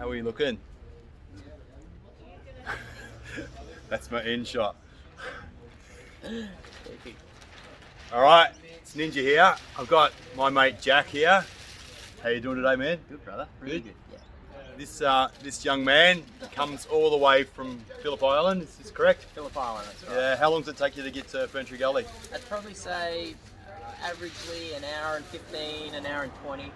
How are you looking? That's my end shot. All right, it's Ninja here. I've got my mate Jack here. How you doing today, man? Good, brother. Really good. Yeah. This young man comes all the way from Phillip Island. Is this correct? Phillip Island, that's right. Yeah. How long does it take you to get to Ferntree Gully? I'd probably say averagely an hour and 15, an hour and 20.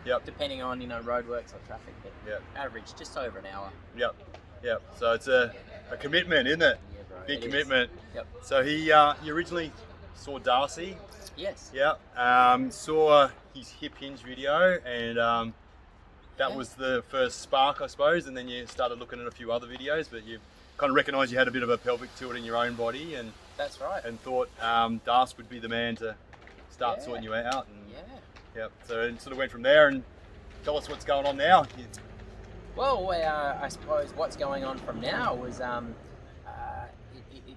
Yep. Depending on roadworks or traffic, but Yep. average just over an hour. Yep. Yep. So it's a commitment, isn't it? Yeah, bro. Big it commitment. Is. Yep. So you originally saw Darcy. Yes. Yeah. Saw his hip hinge video, and that was the first spark, I suppose. And then you started looking at a few other videos, but you kind of recognised you had a bit of a pelvic tilt in your own body, and that's right. And thought Darcy would be the man to start sorting you out. And, yeah. Yep. So it sort of went from there. And tell us what's going on now. Well, I suppose what's going on from now was it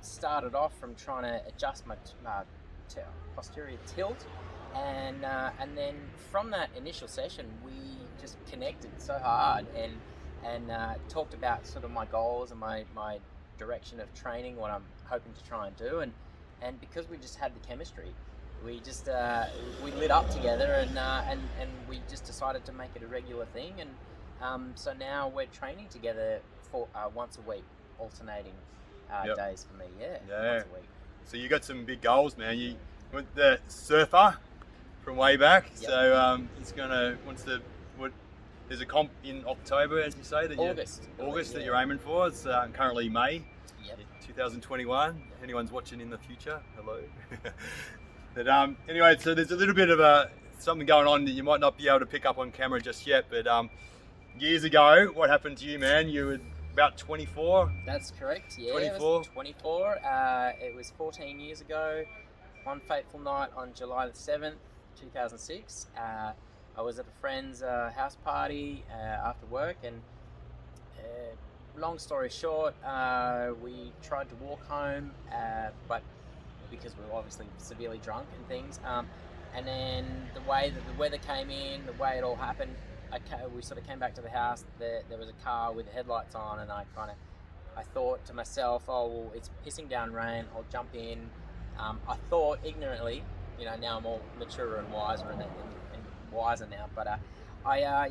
started off from trying to adjust my posterior tilt, and then from that initial session we just connected so hard and talked about sort of my goals and my direction of training, what I'm hoping to try and do, and because we just had the chemistry, we just we lit up together, and we just decided to make it a regular thing, and so now we're training together for once a week, alternating days for me. Yeah. Once a week. So you got some big goals, man. You went the surfer from way back. Yep. So it's gonna there's a comp in October, as you say, that August that you're aiming for. It's currently May. Yep. 2021. Anyone's watching in the future, hello. But anyway, so there's a little bit of something going on that you might not be able to pick up on camera just yet. But years ago, what happened to you, man? You were about 24. That's correct. Yeah, 24. It was 24. It was 14 years ago. One fateful night on July the 7th, 2006. I was at a friend's house party after work, and long story short, we tried to walk home, but because we were obviously severely drunk and things, and then the way that the weather came in, the way it all happened, we sort of came back to the house. There was a car with the headlights on, and I thought to myself, oh well, it's pissing down rain, I'll jump in. I thought ignorantly, now I'm all mature and wiser and wiser now, but I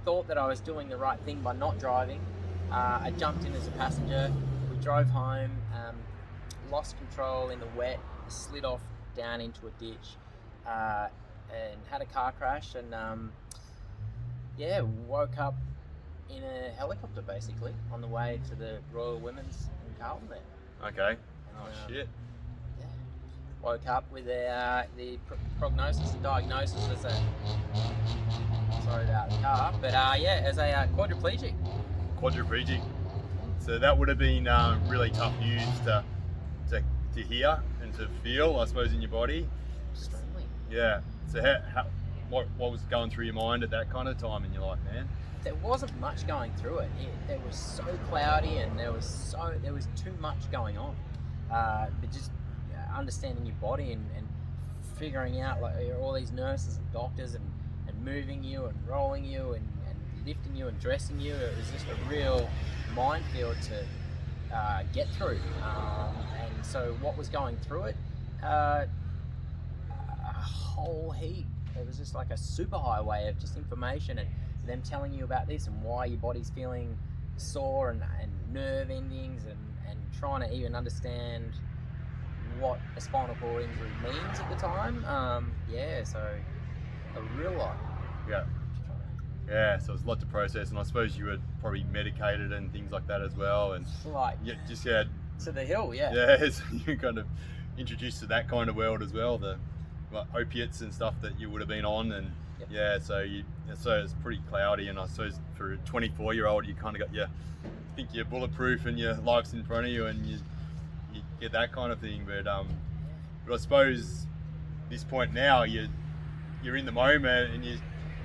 thought that I was doing the right thing by not driving. I jumped in as a passenger. We drove home, lost control in the wet, slid off down into a ditch, and had a car crash, and woke up in a helicopter basically on the way to the Royal Women's in Carlton there. Okay. Shit. Yeah. Woke up with the prognosis and diagnosis as sorry about the car, but as a quadriplegic. Quadriplegic. So that would have been really tough news to hear and to feel, I suppose, in your body. Extremely. Yeah. So what was going through your mind at that kind of time in your life, man? There wasn't much going through it. It was so cloudy, and there was too much going on. But just understanding your body and figuring out like all these nurses and doctors and moving you and rolling you and lifting you and dressing you. It was just a real minefield to get through. And so what was going through it? A whole heap. It was just like a super highway of just information and them telling you about this and why your body's feeling sore and nerve endings and trying to even understand what a spinal cord injury means at the time. So a real lot. Yeah. Yeah, so it's a lot to process, and I suppose you were probably medicated and things like that as well, and like to the hill, yeah. Yeah, so you kind of introduced to that kind of world as well, the opiates and stuff that you would have been on, and so it's pretty cloudy, and I suppose for a 24-year-old, you kind of got think you're bulletproof and your life's in front of you, and you get that kind of thing. But I suppose this point now, you're in the moment, and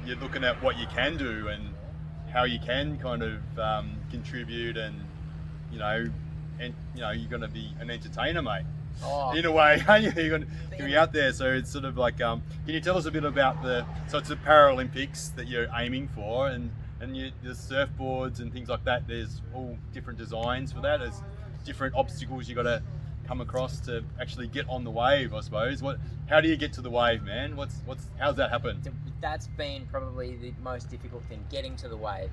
you're looking at what you can do and how you can kind of contribute, and you're going to be an entertainer, mate. Oh. In a way, you're going to be out there. So it's sort of like, can you tell us a bit about so it's the Paralympics that you're aiming for, and and the surfboards and things like that, there's all different designs for that. There's different obstacles you got to come across to actually get on the wave, I suppose. How do you get to the wave, man? How's that happen? That's been probably the most difficult thing, getting to the wave.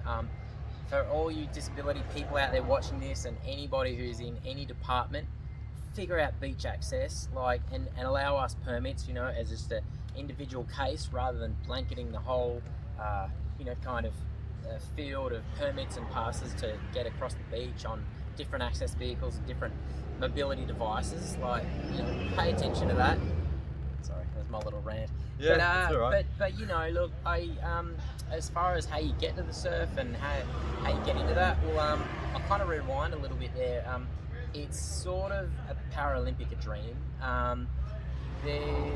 For all you disability people out there watching this, and anybody who's in any department, figure out beach access, and allow us permits, as just an individual case, rather than blanketing the whole, field of permits and passes to get across the beach on different access vehicles and different mobility devices. Pay attention to that. Sorry, that was my little rant. Yeah, that's all right. But look, as far as how you get to the surf and how you get into that, well, I'll kind of rewind a little bit there. It's sort of a Paralympic dream. The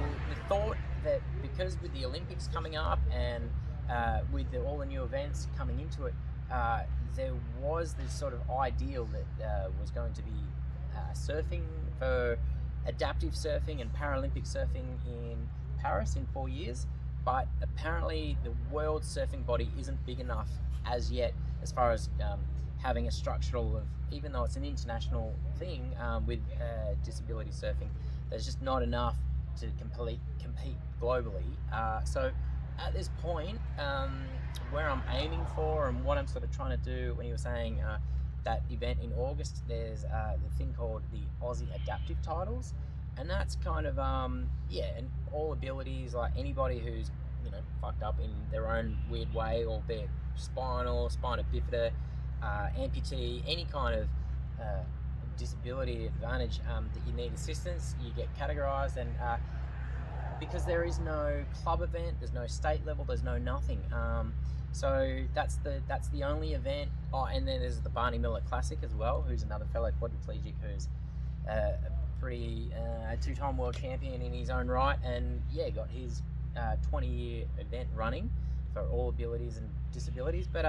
thought that because with the Olympics coming up and with all the new events coming into it, there was this sort of ideal that was going to be surfing for adaptive surfing and Paralympic surfing in Paris in 4 years, but apparently the world surfing body isn't big enough as yet as far as having a structural of, even though it's an international thing with disability surfing, there's just not enough to compete globally. So at this point, where I'm aiming for and what I'm sort of trying to do, when you were saying that event in August, there's the thing called the Aussie Adaptive Titles, and that's kind of and all abilities, like anybody who's fucked up in their own weird way, or be it spinal bifida, amputee, any kind of disability advantage that you need assistance, you get categorized. And because there is no club event, there's no state level, there's no nothing, so that's the only event. And then there's the Barney Miller Classic as well, who's another fellow quadriplegic who's a pretty two-time world champion in his own right, and got his 20-year event running for all abilities and disabilities. But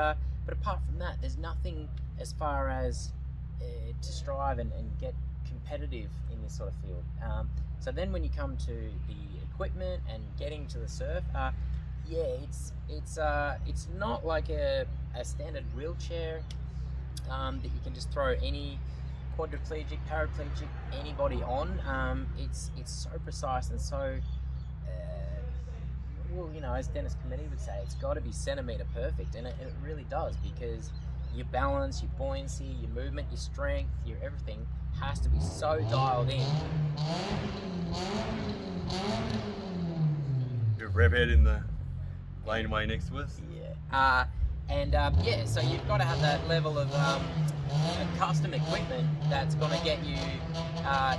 apart from that, there's nothing as far as to strive and get competitive in this sort of field. So then when you come to the equipment and getting to the surf, it's not like a standard wheelchair that you can just throw any quadriplegic, paraplegic, anybody on. It's so precise and so as Dennis Committee would say, it's got to be centimetre perfect, and it really does, because your balance, your buoyancy, your movement, your strength, your everything has to be so dialed in. Your rev head in the laneway next to us. So you've got to have that level of custom equipment that's going to get you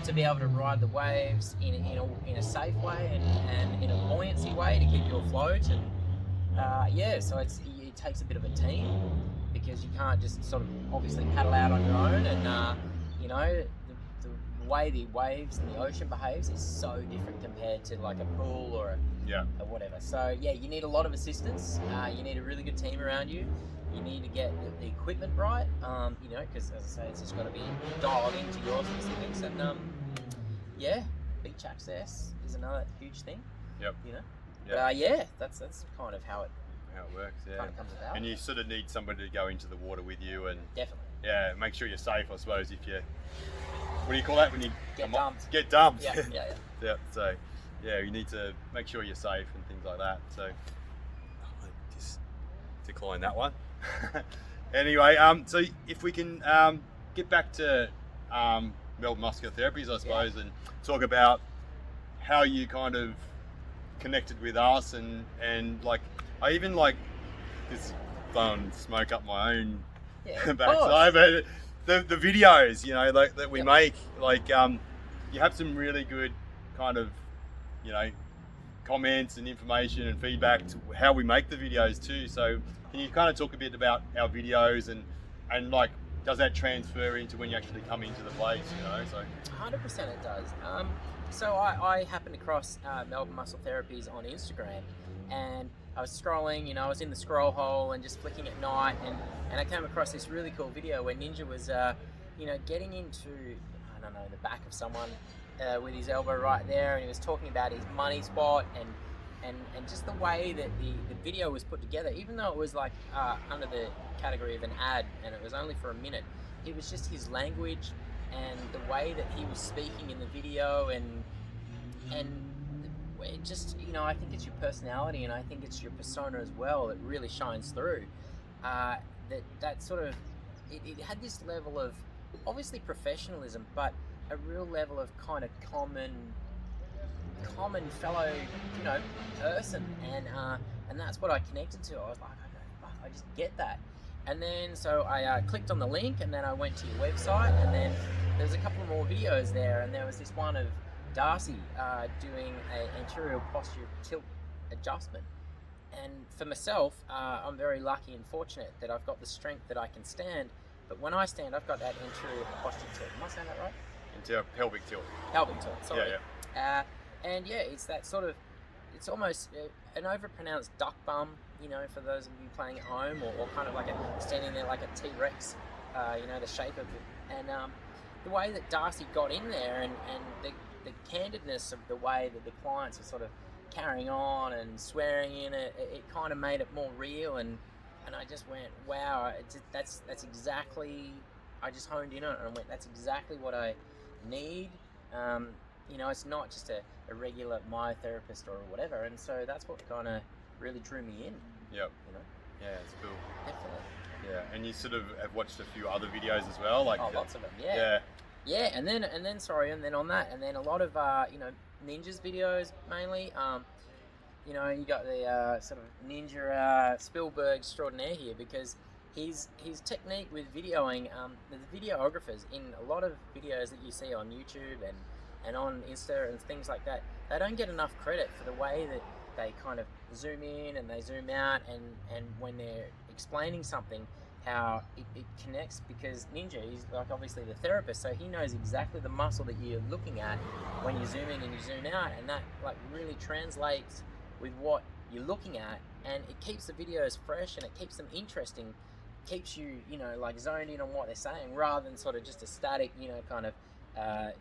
to be able to ride the waves in a safe way and in a buoyancy way to keep you afloat. And so it takes a bit of a team, because you can't just sort of obviously paddle out on your own. And the way the waves and the ocean behaves is so different compared to like a pool or a whatever. So you need a lot of assistance. You need a really good team around you. You need to get the equipment right, because as I say, it's just got to be dialed into your specifics. And beach access is another huge thing. Yep. But that's kind of how it works. kind of comes about. And you sort of need somebody to go into the water with you, and definitely. Yeah, make sure you're safe, I suppose. If you, what do you call that when you get dumped? Get dumped. Yeah. So, you need to make sure you're safe and things like that. So, I'll just decline that one. Anyway, so if we can get back to Melbourne Muscular Therapies, I suppose, and talk about how you kind of connected with us, and like I even like this fun smoke up my own backside, but the videos, like that we make, like you have some really good kind of comments and information and feedback to how we make the videos too. So can you kind of talk a bit about our videos and like, does that transfer into when you actually come into the place, so 100% it does. So I happened across Melbourne Muscle Therapies on Instagram, and I was scrolling, I was in the scroll hole and just flicking at night, and I came across this really cool video where Ninja was, getting into, the back of someone with his elbow right there, and he was talking about his money spot, and and just the way that the video was put together, even though it was like under the category of an ad and it was only for a minute, it was just his language and the way that he was speaking in the video, and it just, you know, I think it's your personality and I think it's your persona as well that really shines through. That sort of, it had this level of obviously professionalism, but a real level of kind of common fellow, you know, person, and that's what I connected to. I was like, okay, fuck, I just get that. And then so I clicked on the link, and then I went to your website, and then there's a couple more videos there, and there was this one of Darcy doing an anterior posture tilt adjustment. And for myself, I'm very lucky and fortunate that I've got the strength that I can stand, but when I stand, I've got that anterior posture tilt. Am I saying that right? Into pelvic tilt. Pelvic tilt, sorry. Yeah. And yeah, it's that sort of, it's almost an overpronounced duck bum, you know, for those of you playing at home, or kind of like standing there like a T-Rex, you know, the shape of it. And the way that Darcy got in there, and the candidness of the way that the clients are sort of carrying on and swearing in it, it kind of made it more real, and I just went, wow, that's exactly, I just honed in on it and went, that's exactly what I need. You know, it's not just a regular myotherapist or whatever, and so that's what kind of really drew me in. Yep. You know? Yeah, it's cool. Definitely. Yeah, and you sort of have watched a few other videos as well, like lots of them. Yeah. Yeah, and then on that, and then a lot of you know, ninjas videos mainly. You know, you got the sort of ninja Spielberg extraordinaire here, because his technique with videoing, the videographers in a lot of videos that you see on YouTube and on Insta and things like that, they don't get enough credit for the way that they kind of zoom in and they zoom out, and when they're explaining something, how it connects, because Ninja, he's like obviously the therapist, so he knows exactly the muscle that you're looking at when you zoom in and you zoom out, and that like really translates with what you're looking at, and it keeps the videos fresh and it keeps them interesting, keeps you, you know, like zoned in on what they're saying, rather than sort of just a static, you know, kind of a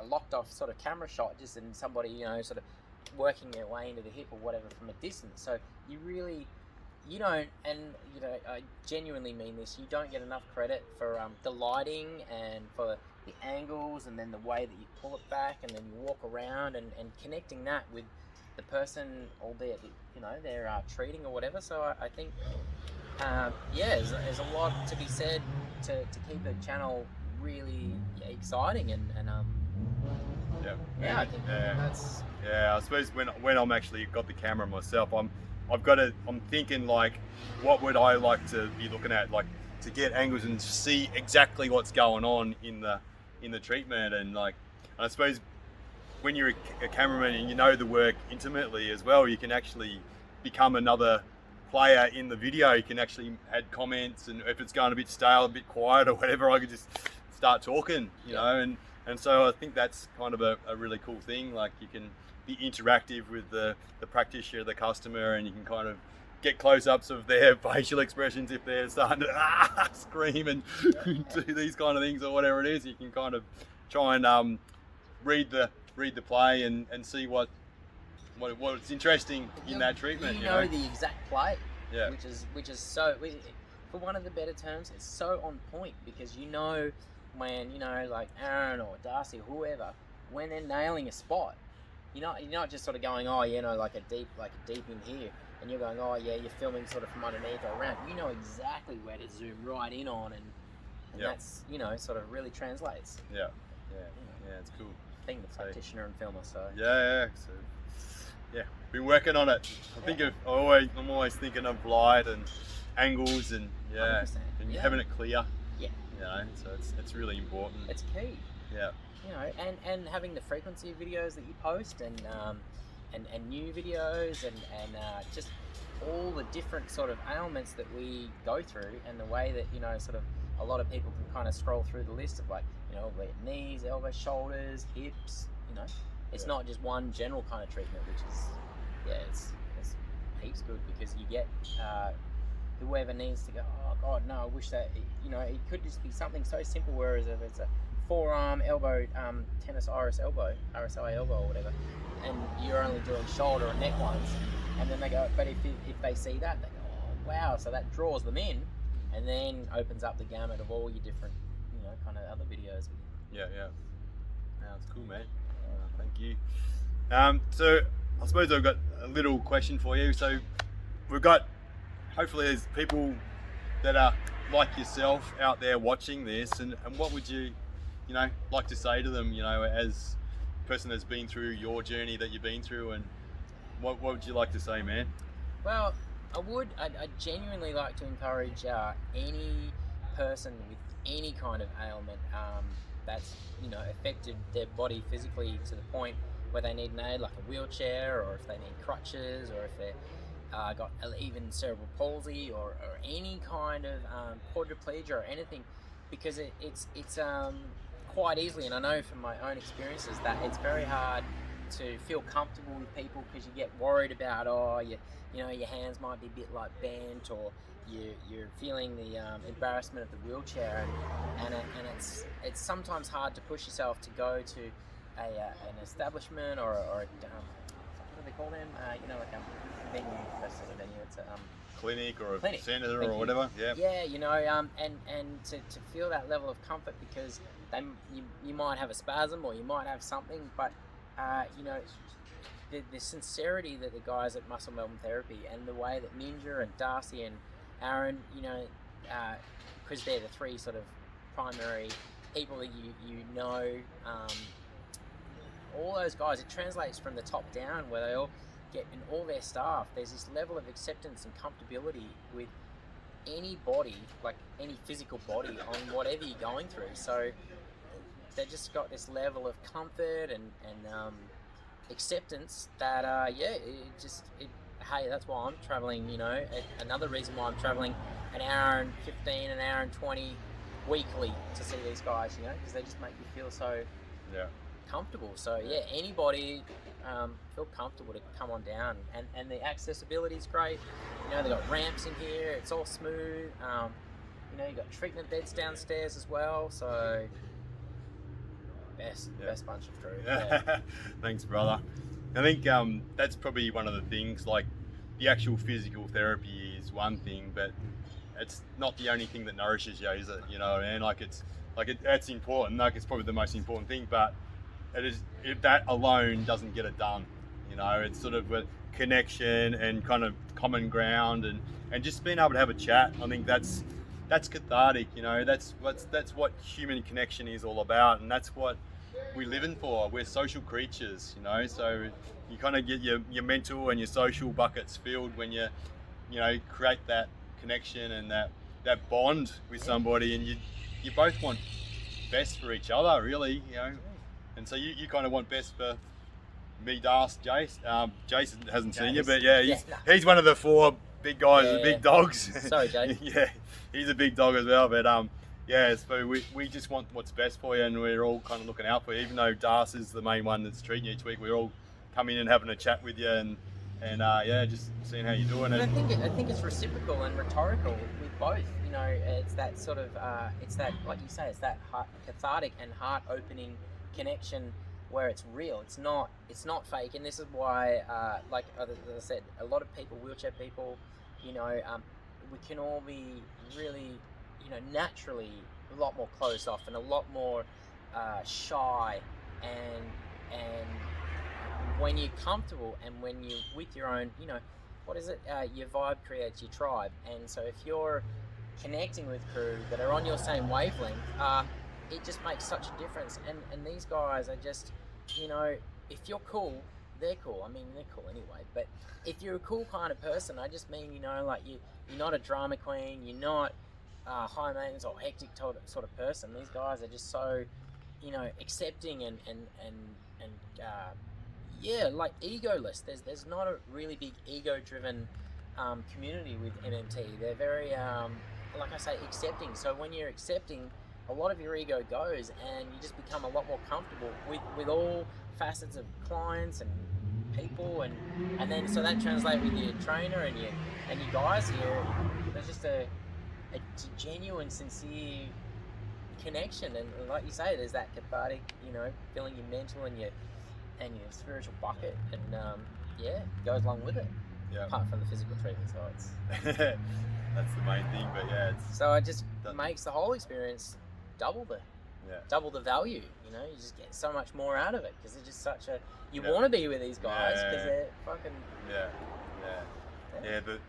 locked off sort of camera shot, just in somebody, you know, sort of working their way into the hip or whatever from a distance. So you really, you don't, and you know, I genuinely mean this, you don't get enough credit for the lighting and for the angles, and then the way that you pull it back and then you walk around, and connecting that with the person, albeit, you know, they're treating or whatever. So I think yeah, there's a lot to be said to keep the channel really exciting, and I think that's, I suppose when I'm actually got the camera myself, I'm thinking like, what would I like to be looking at, like to get angles and see exactly what's going on in the treatment, and like, I suppose when you're a cameraman and you know the work intimately as well, you can actually become another player in the video. You can actually add comments, and if it's going a bit stale, a bit quiet or whatever, I could just start talking, you know, and so I think that's kind of a really cool thing. Like, you can be interactive with the practitioner, the customer, and you can kind of get close-ups of their facial expressions if they're starting to scream and do these kind of things or whatever it is. You can kind of try and read the play and see what's interesting in that treatment. You know the exact play, yeah, which is so, for one of the better terms, it's so on point, because you know when, you know, like Aaron or Darcy or whoever, when they're nailing a spot, you're not just sort of going, oh, you know, like a deep in here, and you're going, oh yeah, you're filming sort of from underneath or around. You know exactly where to zoom right in on, and that's, you know, sort of really translates. Yeah, it's cool. Being the practitioner and filmer, so been working on it. I'm always thinking of light and angles, and and having it clear. Yeah, you know, so it's really important. It's key. Yeah. You know, and having the frequency of videos that you post, and new videos, and just all the different sort of ailments that we go through, and the way that, you know, sort of a lot of people can kind of scroll through the list of, like, you know, knees, elbows, shoulders, hips. You know, it's not just one general kind of treatment, which is it's heaps good, because you get whoever needs to go, oh god, no, I wish that, you know, it could just be something so simple, whereas if it's a forearm, elbow, tennis RSI elbow, or whatever, and you're only doing shoulder and neck ones, and then they go, but if they see that, they go, oh wow, so that draws them in, and then opens up the gamut of all your different, kind of other videos. Yeah. That's cool, man. Thank you. So I suppose I've got a little question for you. So we've got, hopefully there's people that are like yourself out there watching this, and what would you like to say to them, as a person that's been through your journey that you've been through, and what would you like to say, man? Well, I'd genuinely like to encourage any person with any kind of ailment that's affected their body physically to the point where they need an aid, like a wheelchair, or if they need crutches, or if they're got even cerebral palsy, or any kind of quadriplegia or anything, because it's quite easily, and I know from my own experiences, that it's very hard to feel comfortable with people, because you get worried about, your hands might be a bit like bent, or you're feeling the embarrassment of the wheelchair, and it's sometimes hard to push yourself to go to an establishment, or a what do they call them? Like a venue, that's sort of venue. It's a clinic or a clinic. centre or whatever. Yeah. Yeah, and to feel that level of comfort, because you might have a spasm, or you might have something, but the sincerity that the guys at Muscle Melbourne Therapy, and the way that Ninja and Darcy and Aaron, because they're the three sort of primary people that all those guys, it translates from the top down, where they all get, and all their staff, there's this level of acceptance and comfortability with any body, like any physical body, on whatever you're going through. So they just got this level of comfort and acceptance that hey, that's why I'm traveling, another reason why I'm traveling an hour and 15, an hour and 20 weekly to see these guys, because they just make you feel so comfortable. So yeah, anybody feel comfortable to come on down, and the accessibility is great. They've got ramps in here, it's all smooth. You've got treatment beds downstairs as well, so best bunch of crew. Yeah. Thanks, brother. I think that's probably one of the things, like the actual physical therapy is one thing, but it's not the only thing that nourishes you, is it? You know what I mean? That's important. Like, it's probably the most important thing, but that alone doesn't get it done. It's sort of a connection and kind of common ground, and just being able to have a chat. I think that's cathartic. That's what human connection is all about, and that's what we're living for. We're social creatures, so you kind of get your mental and your social buckets filled when you create that connection and that bond with somebody, and you both want best for each other, really, and so you kind of want best for me, Darce, Jace. Jason hasn't seen you, but he's one of the four big guys, the big dogs. Sorry, Jay. Yeah, he's a big dog as well, but so we just want what's best for you, and we're all kind of looking out for you. Even though Darce is the main one that's treating you each week, we're all coming in and having a chat with you, and just seeing how you're doing. And I think it's reciprocal and rhetorical with both. It's that sort of it's that, like you say, it's that cathartic and heart-opening connection where it's real. It's not fake, and this is why, like as I said, a lot of people, wheelchair people, we can all be really, naturally a lot more closed off and a lot more shy, and when you're comfortable and when you're with your own, what is it? Your vibe creates your tribe, and so if you're connecting with crew that are on your same wavelength, it just makes such a difference. And these guys are just, if you're cool, they're cool. I mean, they're cool anyway, but if you're a cool kind of person, I just mean, like you're not a drama queen, you're not high maintenance or hectic sort of person. These guys are just so, accepting and like egoless. There's not a really big ego-driven community with MMT. They're very, like I say, accepting. So when you're accepting, a lot of your ego goes, and you just become a lot more comfortable with all facets of clients and people, and then so that translates with your trainer and your guys here. There's just a genuine, sincere connection, and like you say, there's that cathartic, you know, filling your mental and your spiritual bucket, and yeah, it goes along with it. Yeah. Apart from the physical treatment sides. That's the main thing, but yeah, so it just makes the whole experience double the value. You know, you just get so much more out of it because it's just such a you want to be with these guys because they're fucking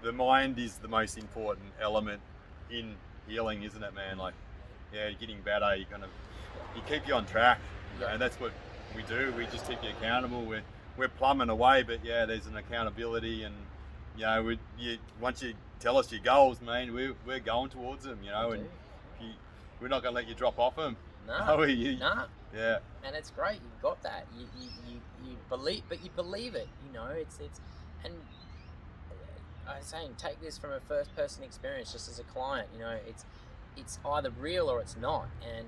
the mind is the most important element in healing, isn't it, man? Like, getting better, you keep you on track, and that's what we do. We just keep you accountable. We're plumbing away, but there's an accountability, and once you tell us your goals, man, we're going towards them, you know, and we're not going to let you drop off them. No. Yeah. And it's great. You've got that. You believe, but you believe it. You know, it's and I'm saying take this from a first person experience, just as a client. You know, it's either real or it's not, and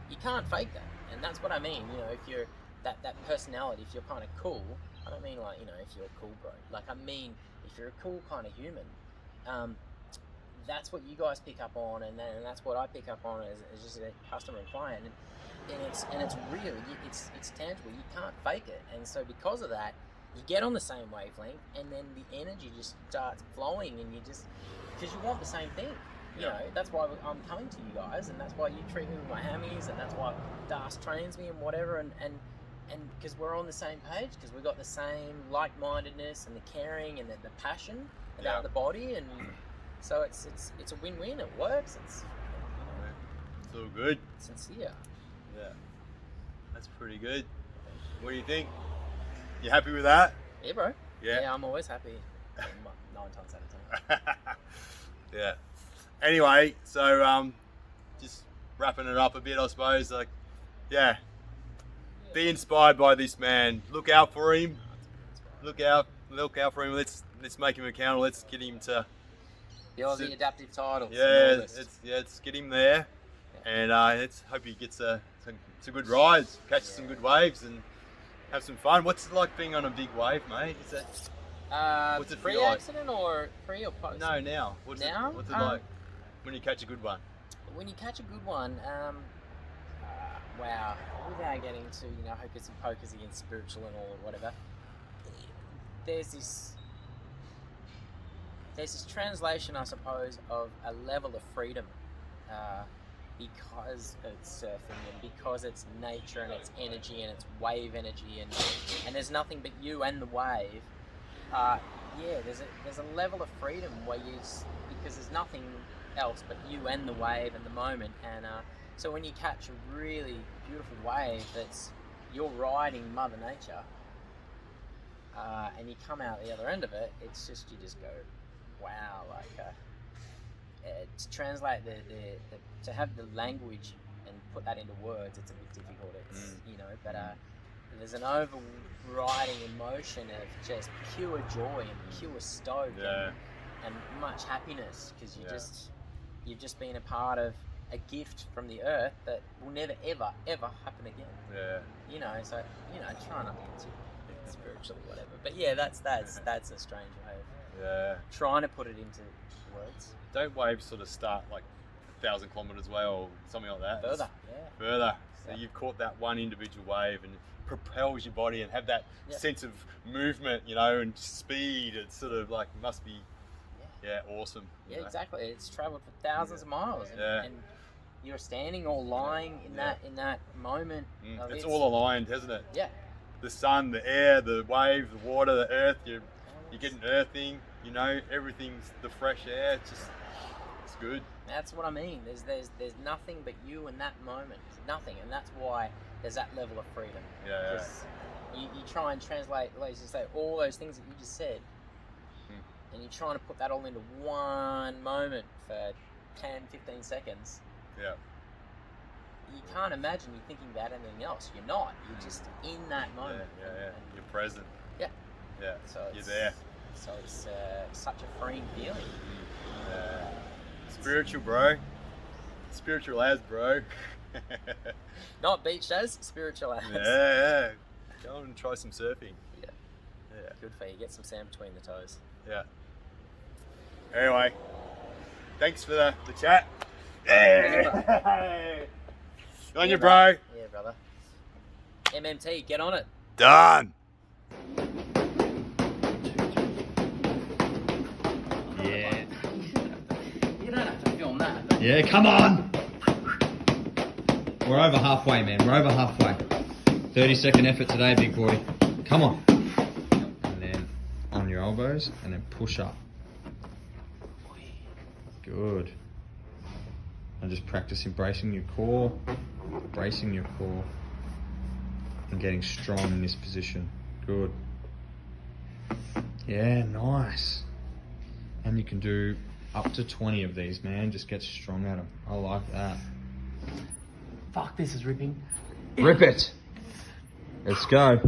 you can't fake that. And that's what I mean. You know, if you're that personality, if you're kind of cool, I don't mean like, you know, if you're a cool bro. Like, I mean, if you're a cool kind of human, that's what you guys pick up on, and that's what I pick up on as just a customer and client, and it's real. It's tangible. You can't fake it, and so because of that, you get on the same wavelength, and then the energy just starts flowing, and you just because you want the same thing. You know, that's why I'm coming to you guys, and that's why you treat me with my hammies, and that's why Das trains me and whatever, and because we're on the same page, because we've got the same like-mindedness and the caring and the passion about the body, and so it's a win-win. It works. It's all good. Sincere. Yeah, that's pretty good. What do you think? You happy with that? Yeah, bro. Yeah, I'm always happy. 9 times out of 10. Yeah. Anyway, so just wrapping it up a bit, I suppose. Like, be inspired by this man. Look out for him. Look out for him. Let's make him accountable. Let's get him to the Aussie adaptive titles. Let's get him there, and let's hope he gets some good rides, catches some good waves, and have some fun. What's it like being on a big wave, mate? Is that what's it pre-accident or pre or post? No, now. What's it like when you catch a good one? When you catch a good one, wow, without getting to, you know, hocus and pocus against spiritual and all or whatever, there's this translation, I suppose, of a level of freedom because it's surfing and because it's nature and it's energy and it's wave energy and there's nothing but you and the wave. There's a level of freedom where because there's nothing else but you and the wave and the moment, and so when you catch a really beautiful wave that's you're riding Mother Nature, and you come out the other end of it, it's just you just go, wow, like to translate to have the language and put that into words, it's a bit difficult. It's you know, but there's an overriding emotion of just pure joy and pure stoke and much happiness because you've just been a part of a gift from the earth that will never ever happen again. Yeah. You know, so you know, try not to get too spiritually, whatever. But yeah, that's a strange way of trying to put it into words. Don't waves sort of start like 1,000 kilometers away or something like that? Further. So you've caught that one individual wave and it propels your body and have that sense of movement, you know, and speed. It's sort of like must be awesome. Yeah, exactly. It's traveled for thousands of miles, and you're standing or lying in that moment. It's all aligned, hasn't it? Yeah. The sun, the air, the wave, the water, the earth. You're getting earthing. You know, everything's the fresh air. It's good. That's what I mean. There's nothing but you in that moment. Nothing, and that's why there's that level of freedom. Because you try and translate, like you say, all those things that you just said. And you're trying to put that all into one moment for 10, 15 seconds. Yeah. You can't imagine you thinking about anything else. You're not. You're just in that moment. Yeah. You're present. Yeah. Yeah. So you're there. So it's such a freeing feeling. Spiritual, bro. Spiritual as, bro. Not beach as, spiritual as. Yeah. Go on and try some surfing. Yeah. Good for you. Get some sand between the toes. Yeah. Anyway, thanks for the chat. Yeah. On you, bro. Yeah, brother. MMT, get on it. Done. Yeah. You don't have to film that. Yeah, come on. We're over halfway, man. We're over halfway. 30-second effort today, big boy. Come on. And then on your elbows, and then push up. Good. And just practice embracing your core, bracing your core, and getting strong in this position. Good. Yeah, nice. And you can do up to 20 of these, man. Just get strong at them. I like that. Fuck, this is ripping. Rip it. Let's go.